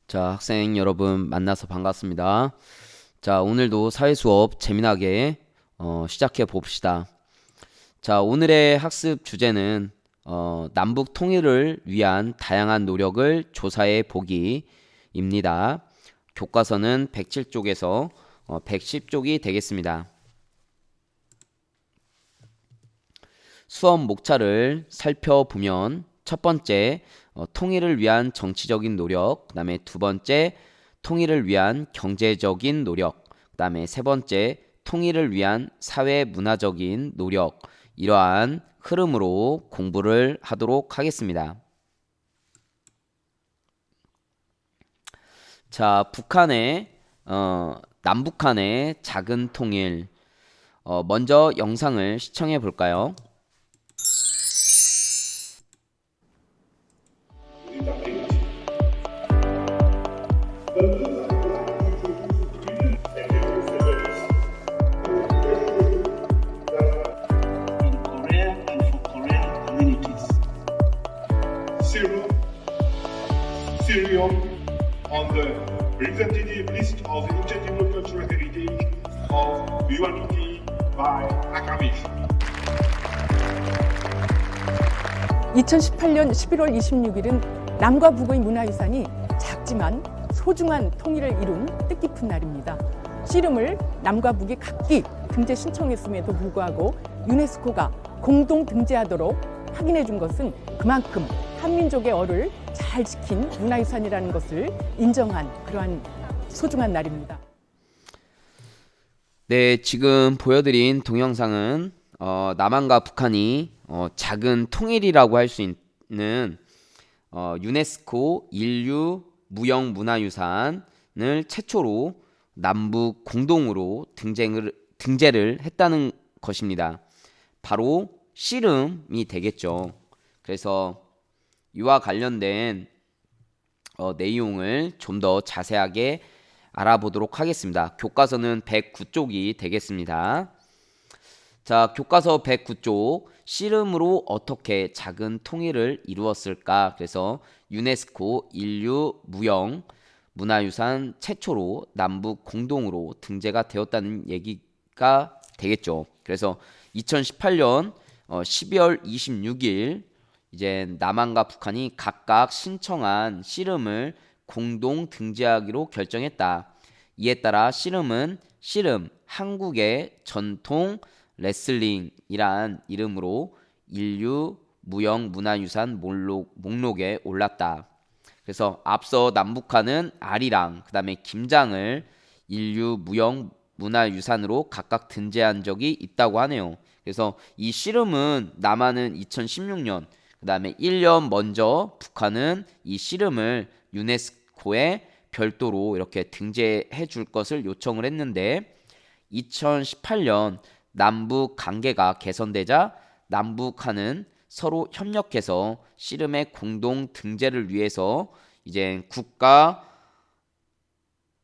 자, 학생 여러분 만나서 반갑습니다. 자, 오늘도 사회 수업 재미나게 시작해 봅시다. 자, 오늘의 학습 주제는 남북 통일을 위한 다양한 노력을 조사해 보기입니다. 교과서는 107쪽에서 110쪽이 되겠습니다. 수업 목차를 살펴보면 첫 번째, 통일을 위한 정치적인 노력, 그 다음에 두 번째, 통일을 위한 경제적인 노력, 그 다음에 세 번째, 통일을 위한 사회 문화적인 노력, 이러한 흐름으로 공부를 하도록 하겠습니다. 자, 남북한의 작은 통일, 먼저 영상을 시청해 볼까요? in Korea and for Korean communities. Syrian on the representative list of intangible cultural heritage of humanity by Akamish. 2018년 11월 26일은 남과 북의 문화유산이 작지만 소중한 통일을 이룬 뜻깊은 날입니다. 씨름을 남과 북이 각기 등재 신청했음에도 불구하고 유네스코가 공동 등재하도록 확인해 준 것은 그만큼 한민족의 얼을 잘 지킨 문화유산이라는 것을 인정한 그러한 소중한 날입니다. 네, 지금 보여드린 동영상은 남한과 북한이 작은 통일이라고 할 수 있는 유네스코 인류 무형문화유산을 최초로 남북 공동으로 등재를 했다는 것입니다. 바로 씨름이 되겠죠. 그래서 이와 관련된 내용을 좀 더 자세하게 알아보도록 하겠습니다. 교과서는 109쪽이 되겠습니다. 자, 교과서 109쪽 씨름으로 어떻게 작은 통일을 이루었을까? 그래서 유네스코 인류 무형 문화유산 최초로 남북 공동으로 등재가 되었다는 얘기가 되겠죠. 그래서 2018년 12월 26일 이제 남한과 북한이 각각 신청한 씨름을 공동 등재하기로 결정했다. 이에 따라 씨름 한국의 전통 레슬링이란 이름으로 인류 무형 문화유산 목록에 올랐다. 그래서 앞서 남북한은 아리랑, 그 다음에 김장을 인류 무형 문화유산으로 각각 등재한 적이 있다고 하네요. 그래서 이 씨름은 남한은 2016년, 그 다음에 1년 먼저 북한은 이 씨름을 유네스코에 별도로 이렇게 등재해 줄 것을 요청을 했는데 2018년 남북 관계가 개선되자 남북한은 서로 협력해서 씨름의 공동 등재를 위해서 이제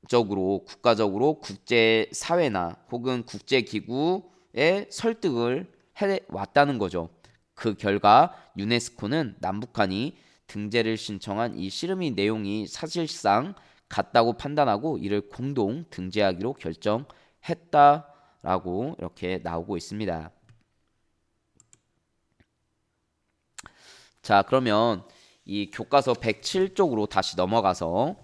국가적으로 국제 사회나 혹은 국제 기구에 설득을 해 왔다는 거죠. 그 결과 유네스코는 남북한이 등재를 신청한 이 씨름의 내용이 사실상 같다고 판단하고 이를 공동 등재하기로 결정했다라고 이렇게 나오고 있습니다. 자, 그러면 이 교과서 107쪽으로 다시 넘어가서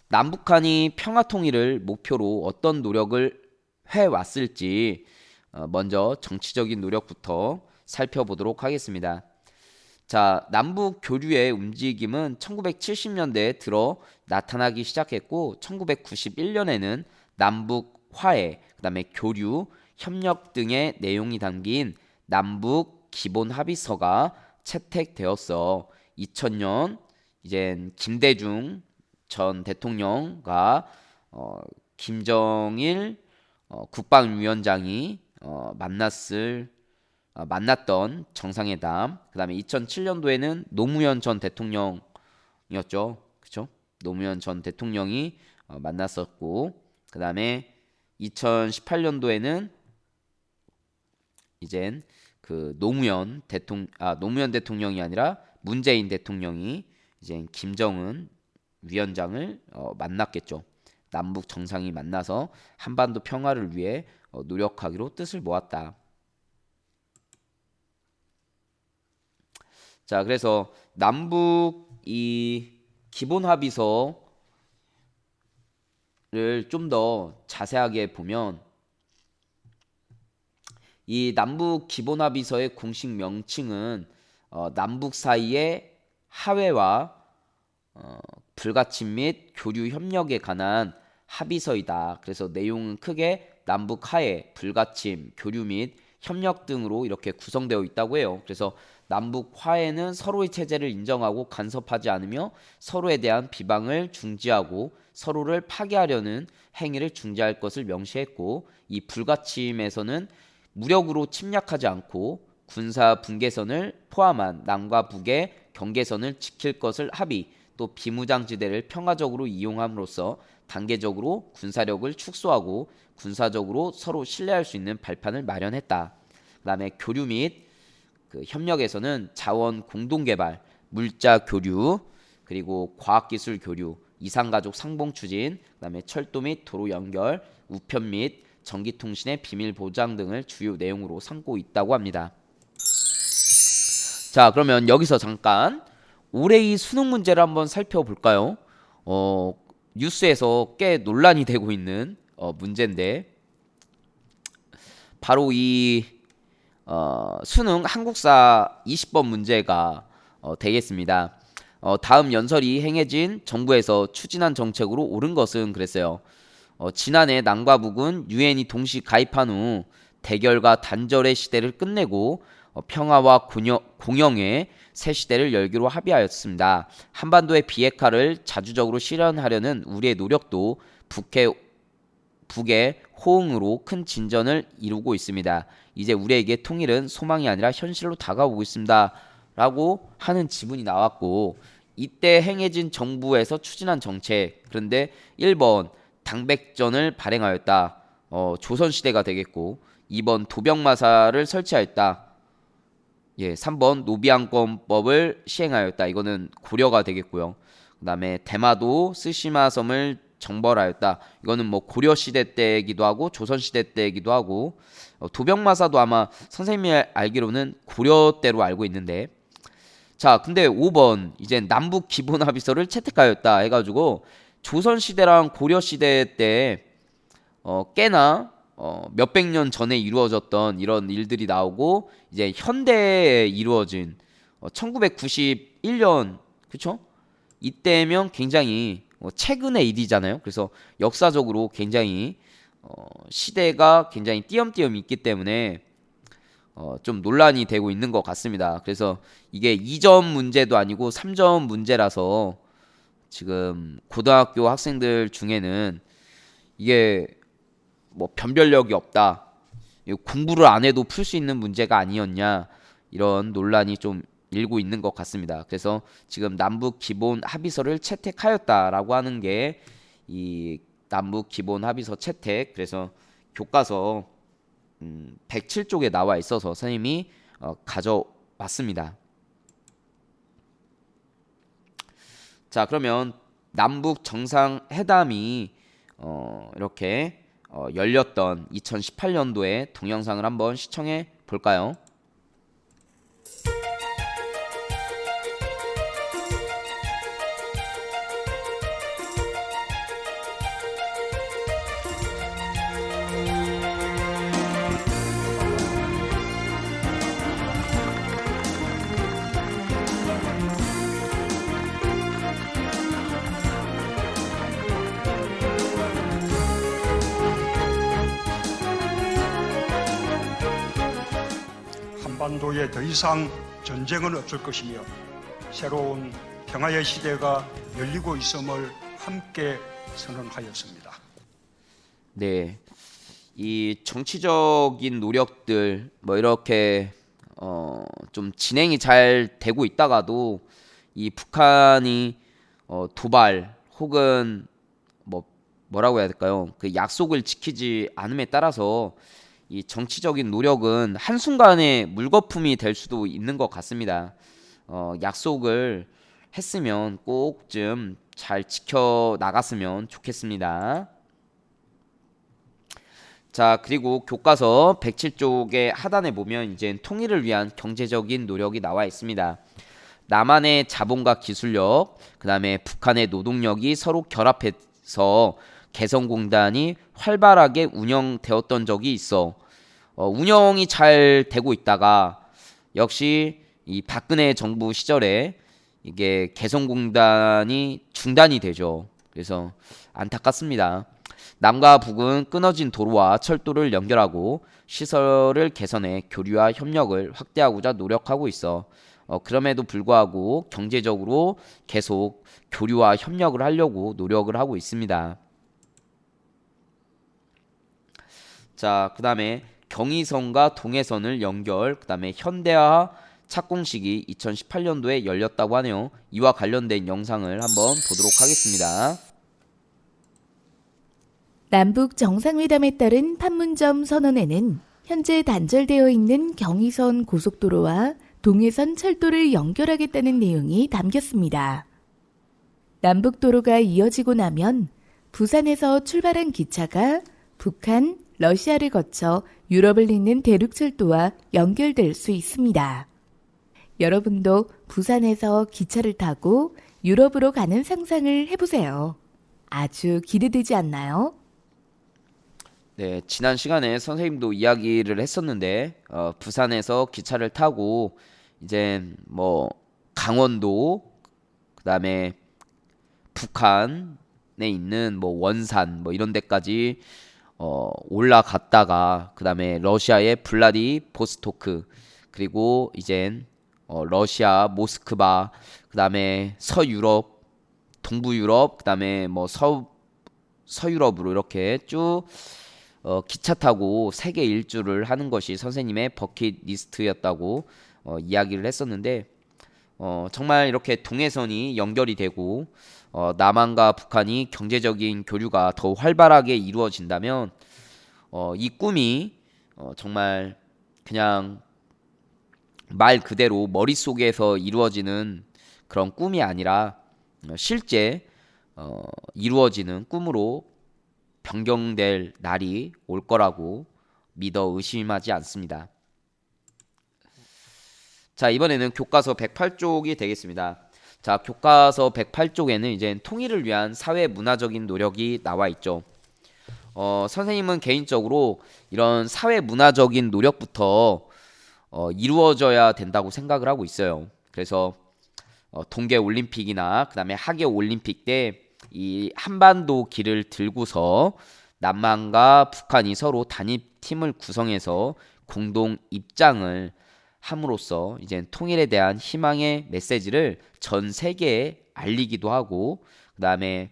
남북한이 평화 통일을 목표로 어떤 노력을 해왔을지 먼저 정치적인 노력부터 살펴보도록 하겠습니다. 자, 남북 교류의 움직임은 1970년대에 들어 나타나기 시작했고 1991년에는 남북 화해, 그다음에 교류, 협력 등의 내용이 담긴 남북 기본 합의서가 채택되었어. 2000년 이제 김대중 전 대통령과 김정일 국방위원장이 만났던 정상회담. 그다음에 2007년도에는 노무현 전 대통령이었죠. 그렇죠? 노무현 전 대통령이 만났었고, 그다음에 2018년도에는 이젠 그 노무현 대통령이 아니라 문재인 대통령이 이제 김정은 위원장을 만났겠죠. 남북 정상이 만나서 한반도 평화를 위해 노력하기로 뜻을 모았다. 자, 그래서 남북 이 기본 합의서를 좀 더 자세하게 보면 이 남북 기본 합의서의 공식 명칭은 남북 사이의 하회와 불가침 및 교류 협력에 관한 합의서이다. 그래서 내용은 크게 남북 하해, 불가침, 교류 및 협력 등으로 이렇게 구성되어 있다고 해요. 그래서 남북 화해는 서로의 체제를 인정하고 간섭하지 않으며 서로에 대한 비방을 중지하고 서로를 파괴하려는 행위를 중지할 것을 명시했고, 이 불가침에서는 무력으로 침략하지 않고 군사 분계선을 포함한 남과 북의 경계선을 지킬 것을 합의, 또 비무장지대를 평화적으로 이용함으로써 단계적으로 군사력을 축소하고 군사적으로 서로 신뢰할 수 있는 발판을 마련했다. 그 다음에 교류 및 그 협력에서는 자원 공동 개발, 물자 교류, 그리고 과학기술 교류, 이산가족 상봉 추진, 그다음에 철도 및 도로 연결, 우편 및 전기통신의 비밀 보장 등을 주요 내용으로 삼고 있다고 합니다. 자, 그러면 여기서 잠깐 올해의 수능 문제를 한번 살펴볼까요? 뉴스에서 꽤 논란이 되고 있는 문제인데, 바로 이 수능 한국사 20번 문제가 되겠습니다. 다음 연설이 행해진 정부에서 추진한 정책으로 옳은 것은 그랬어요. 지난해 남과 북은 유엔이 동시 가입한 후 대결과 단절의 시대를 끝내고 평화와 공영의 새 시대를 열기로 합의하였습니다. 한반도의 비핵화를 자주적으로 실현하려는 우리의 노력도 북의 호응으로 큰 진전을 이루고 있습니다. 이제 우리에게 통일은 소망이 아니라 현실로 다가오고 있습니다. 라고 하는 지문이 나왔고, 이때 행해진 정부에서 추진한 정책, 그런데 1번 당백전을 발행하였다. 조선시대가 되겠고, 2번 도병마사를 설치하였다. 3번 노비안권법을 시행하였다. 이거는 고려가 되겠고요. 그 다음에 대마도 스시마 섬을 정벌하였다. 이거는 뭐 고려 시대 때이기도 하고 조선 시대 때이기도 하고, 도병마사도 아마 선생님이 알기로는 고려 때로 알고 있는데, 자, 근데 5번 이제 남북 기본 합의서를 채택하였다 해가지고 조선 시대랑 고려 시대 때 꽤나 몇백 년 전에 이루어졌던 이런 일들이 나오고, 이제 현대에 이루어진 1991년, 그쵸? 이때면 굉장히 최근의 일이잖아요. 그래서 역사적으로 굉장히 시대가 굉장히 띄엄띄엄 있기 때문에 좀 논란이 되고 있는 것 같습니다. 그래서 이게 2점 문제도 아니고 3점 문제라서 지금 고등학교 학생들 중에는 이게 뭐 변별력이 없다, 공부를 안 해도 풀 수 있는 문제가 아니었냐, 이런 논란이 좀 일고 있는 것 같습니다. 그래서 지금 남북 기본 합의서를 채택하였다라고 하는 게 이 남북 기본 합의서 채택, 그래서 교과서 107쪽에 나와 있어서 선생님이 가져왔습니다. 자, 그러면 남북 정상회담이 이렇게 열렸던 2018년도의 동영상을 한번 시청해 볼까요? 한반도에 더 이상 전쟁은 없을 것이며 새로운 평화의 시대가 열리고 있음을 함께 선언하였습니다. 네, 이 정치적인 노력들 뭐 이렇게 좀 진행이 잘 되고 있다가도 이 북한이 도발 혹은 뭐라고 해야 될까요? 그 약속을 지키지 않음에 따라서 이 정치적인 노력은 한순간에 물거품이 될 수도 있는 것 같습니다. 약속을 했으면 꼭 좀 잘 지켜 나갔으면 좋겠습니다. 자, 그리고 교과서 107쪽의 하단에 보면 이제 통일을 위한 경제적인 노력이 나와 있습니다. 남한의 자본과 기술력, 그 다음에 북한의 노동력이 서로 결합해서 개성공단이 활발하게 운영되었던 적이 있어. 운영이 잘 되고 있다가 역시 이 박근혜 정부 시절에 이게 개성공단이 중단이 되죠. 그래서 안타깝습니다. 남과 북은 끊어진 도로와 철도를 연결하고 시설을 개선해 교류와 협력을 확대하고자 노력하고 있어. 그럼에도 불구하고 경제적으로 계속 교류와 협력을 하려고 노력을 하고 있습니다. 자, 그 다음에 경의선과 동해선을 연결, 그 다음에 현대화 착공식이 2018년도에 열렸다고 하네요. 이와 관련된 영상을 한번 보도록 하겠습니다. 남북 정상회담에 따른 판문점 선언에는 현재 단절되어 있는 경의선 고속도로와 동해선 철도를 연결하겠다는 내용이 담겼습니다. 남북도로가 이어지고 나면 부산에서 출발한 기차가 북한, 러시아를 거쳐 유럽을 잇는 대륙철도와 연결될 수 있습니다. 여러분도 부산에서 기차를 타고 유럽으로 가는 상상을 해보세요. 아주 기대되지 않나요? 네, 지난 시간에 선생님도 이야기를 했었는데 부산에서 기차를 타고 이제 뭐 강원도, 그다음에 북한에 있는 뭐 원산 뭐 이런 데까지 올라갔다가 그다음에 러시아의 블라디보스토크, 그리고 이젠 러시아 모스크바, 그다음에 서유럽, 동부유럽, 그다음에 뭐 서유럽으로 이렇게 쭉 기차 타고 세계 일주를 하는 것이 선생님의 버킷리스트였다고 이야기를 했었는데, 정말 이렇게 동해선이 연결이 되고 남한과 북한이 경제적인 교류가 더 활발하게 이루어진다면 이 꿈이 정말 그냥 말 그대로 머릿속에서 이루어지는 그런 꿈이 아니라 실제 이루어지는 꿈으로 변경될 날이 올 거라고 믿어 의심하지 않습니다. 자, 이번에는 교과서 108쪽이 되겠습니다. 자, 교과서 108쪽에는 이제 통일을 위한 사회 문화적인 노력이 나와 있죠. 선생님은 개인적으로 이런 사회 문화적인 노력부터 이루어져야 된다고 생각을 하고 있어요. 그래서 동계 올림픽이나 그다음에 하계 올림픽 때 이 한반도 길을 들고서 남한과 북한이 서로 단일팀을 구성해서 공동 입장을 함으로써 이제 통일에 대한 희망의 메시지를 전 세계에 알리기도 하고, 그다음에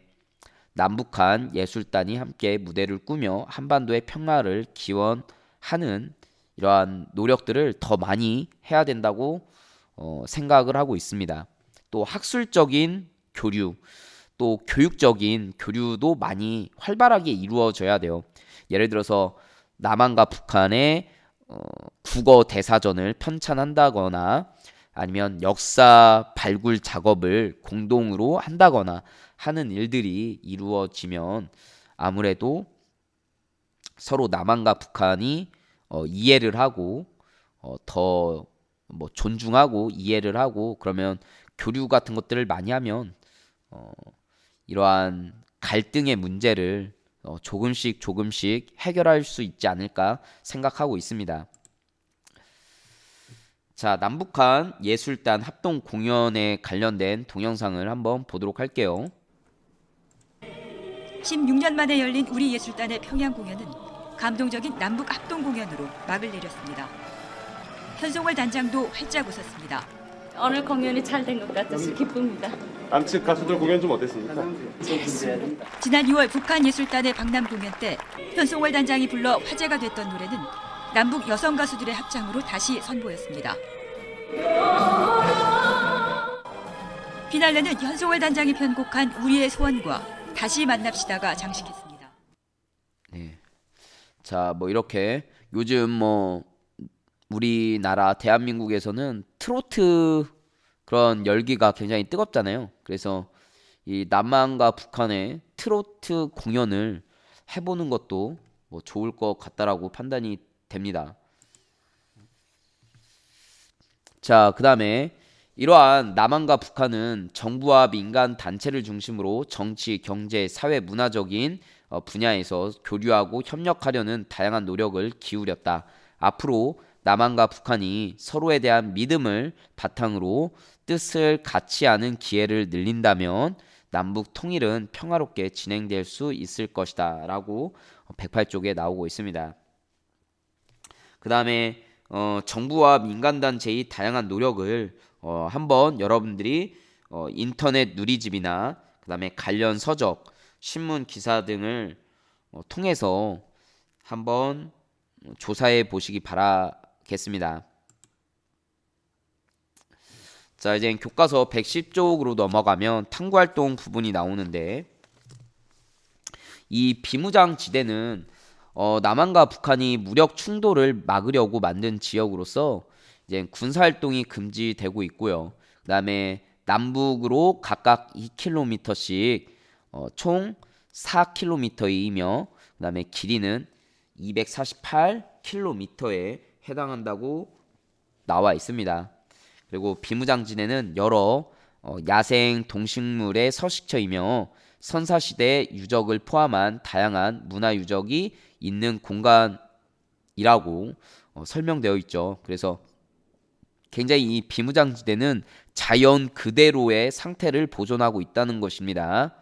남북한 예술단이 함께 무대를 꾸며 한반도의 평화를 기원하는 이러한 노력들을 더 많이 해야 된다고 생각을 하고 있습니다. 또 학술적인 교류, 또 교육적인 교류도 많이 활발하게 이루어져야 돼요. 예를 들어서 남한과 북한의 국어 대사전을 편찬한다거나 아니면 역사 발굴 작업을 공동으로 한다거나 하는 일들이 이루어지면 아무래도 서로 남한과 북한이 이해를 하고 더 뭐 존중하고 이해를 하고, 그러면 교류 같은 것들을 많이 하면 이러한 갈등의 문제를 조금씩 해결할 수 있지 않을까 생각하고 있습니다. 자, 남북한 예술단 합동 공연에 관련된 동영상을 한번 보도록 할게요. 16년 만에 열린 우리 예술단의 평양 공연은 감동적인 남북 합동 공연으로 막을 내렸습니다. 현송월 단장도 활짝 웃었습니다. 오늘 공연이 잘 된 것 같아서 기쁩니다. 남측 가수들 공연 좀 어땠습니까? 지난 2월 북한 예술단의 박람 공연 때 현송월 단장이 불러 화제가 됐던 노래는 남북 여성 가수들의 합창으로 다시 선보였습니다. 피날레는 현송월 단장이 편곡한 우리의 소원과 다시 만납시다가 장식했습니다. 네. 자, 뭐 이렇게 요즘 뭐 우리나라 대한민국에서는 트로트 그런 열기가 굉장히 뜨겁잖아요. 그래서 이 남한과 북한의 트로트 공연을 해보는 것도 뭐 좋을 것 같다라고 판단이 됩니다. 자, 그 다음에 이러한 남한과 북한은 정부와 민간 단체를 중심으로 정치, 경제, 사회, 문화적인 분야에서 교류하고 협력하려는 다양한 노력을 기울였다. 앞으로 남한과 북한이 서로에 대한 믿음을 바탕으로 뜻을 같이 아는 기회를 늘린다면 남북 통일은 평화롭게 진행될 수 있을 것이다 라고 108쪽에 나오고 있습니다. 그 다음에 정부와 민간단체의 다양한 노력을 한번 여러분들이 인터넷 누리집이나 그 다음에 관련 서적, 신문 기사 등을 통해서 한번 조사해 보시기 바라겠습니다. 자, 이제 교과서 110쪽으로 넘어가면 탐구활동 부분이 나오는데, 이 비무장지대는 남한과 북한이 무력 충돌을 막으려고 만든 지역으로서 이제 군사활동이 금지되고 있고요. 그 다음에 남북으로 각각 2km씩 총 4km이며, 그 다음에 길이는 248km에 해당한다고 나와 있습니다. 그리고 비무장지대는 여러 야생 동식물의 서식처이며 선사시대 유적을 포함한 다양한 문화 유적이 있는 공간이라고 설명되어 있죠. 그래서 굉장히 이 비무장지대는 자연 그대로의 상태를 보존하고 있다는 것입니다.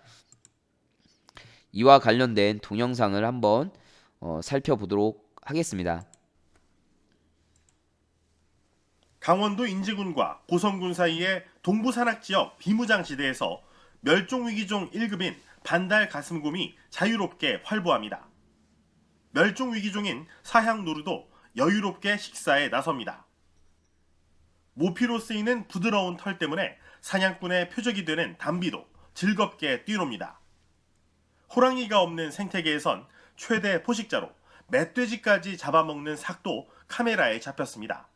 이와 관련된 동영상을 한번 살펴보도록 하겠습니다. 강원도 인제군과 고성군 사이의 동부산악지역 비무장지대에서 멸종위기종 1급인 반달 가슴곰이 자유롭게 활보합니다. 멸종위기종인 사향노루도 여유롭게 식사에 나섭니다. 모피로 쓰이는 부드러운 털 때문에 사냥꾼의 표적이 되는 담비도 즐겁게 뛰놉니다. 호랑이가 없는 생태계에선 최대 포식자로 멧돼지까지 잡아먹는 삭도 카메라에 잡혔습니다.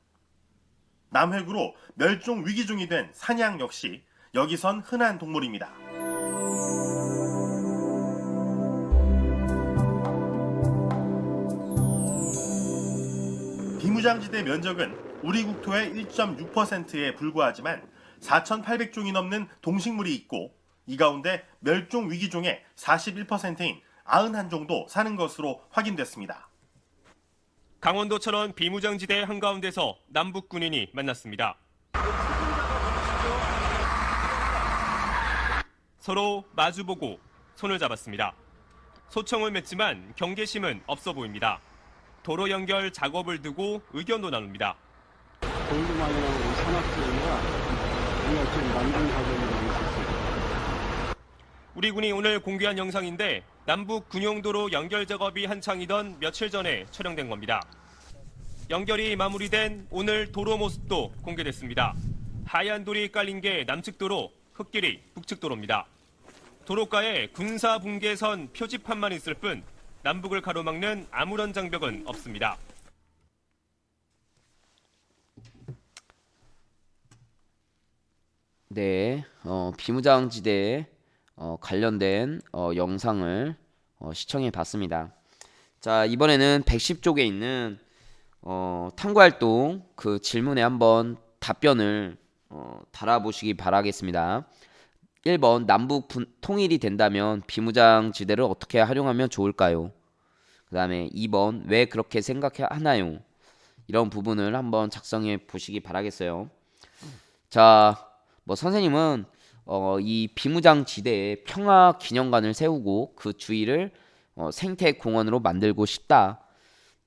남획으로 멸종 위기종이 된 사냥 역시 여기선 흔한 동물입니다. 비무장지대 면적은 우리 국토의 1.6%에 불과하지만 4,800종이 넘는 동식물이 있고, 이 가운데 멸종 위기종의 41%인 91종도 사는 것으로 확인됐습니다. 강원도천원 비무장지대 한가운데서 남북 군인이 만났습니다. 서로 마주보고 손을 잡았습니다. 소청을 맺지만 경계심은 없어 보입니다. 도로 연결 작업을 두고 의견도 나눕니다. 우리 군이 오늘 공개한 영상인데 남북 군용도로 연결 작업이 한창이던 며칠 전에 촬영된 겁니다. 연결이 마무리된 오늘 도로 모습도 공개됐습니다. 하얀 돌이 깔린 게 남측 도로, 흙길이 북측 도로입니다. 도로가에 군사 분계선 표지판만 있을 뿐 남북을 가로막는 아무런 장벽은 없습니다. 네, 비무장지대에 관련된 영상을 시청해 봤습니다. 자, 이번에는 110쪽에 있는 탐구활동 그 질문에 한번 답변을 달아보시기 바라겠습니다. 1번, 남북 통일이 된다면 비무장지대를 어떻게 활용하면 좋을까요? 그 다음에 2번, 왜 그렇게 생각하나요? 이런 부분을 한번 작성해 보시기 바라겠어요. 자, 뭐 선생님은 이 비무장지대에 평화기념관을 세우고 그 주위를 생태공원으로 만들고 싶다.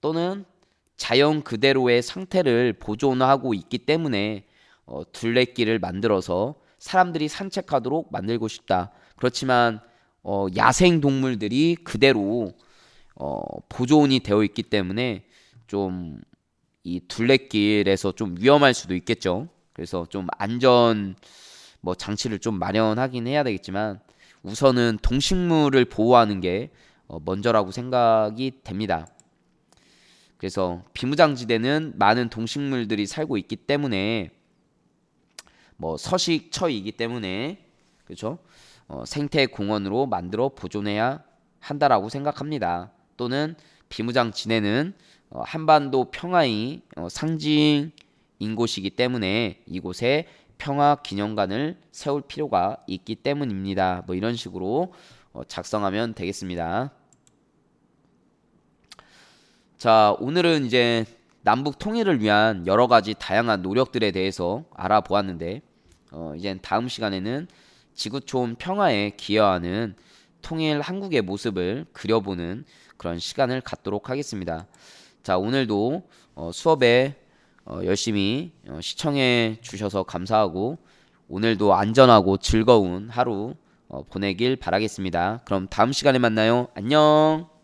또는 자연 그대로의 상태를 보존하고 있기 때문에 둘레길을 만들어서 사람들이 산책하도록 만들고 싶다. 그렇지만 야생 동물들이 그대로 보존이 되어 있기 때문에 좀 이 둘레길에서 좀 위험할 수도 있겠죠. 그래서 좀 안전 장치를 좀 마련하긴 해야 되겠지만 우선은 동식물을 보호하는 게 먼저라고 생각이 됩니다. 그래서 비무장지대는 많은 동식물들이 살고 있기 때문에 서식처이기 때문에 그렇죠? 생태 공원으로 만들어 보존해야 한다라고 생각합니다. 또는 비무장 지내는 한반도 평화의 상징인 곳이기 때문에 이곳에 평화 기념관을 세울 필요가 있기 때문입니다. 뭐 이런 식으로 작성하면 되겠습니다. 자, 오늘은 이제 남북 통일을 위한 여러 가지 다양한 노력들에 대해서 알아보았는데 이제 다음 시간에는 지구촌 평화에 기여하는 통일 한국의 모습을 그려보는 그런 시간을 갖도록 하겠습니다. 자, 오늘도 수업에 열심히 시청해 주셔서 감사하고 오늘도 안전하고 즐거운 하루 보내길 바라겠습니다. 그럼 다음 시간에 만나요. 안녕.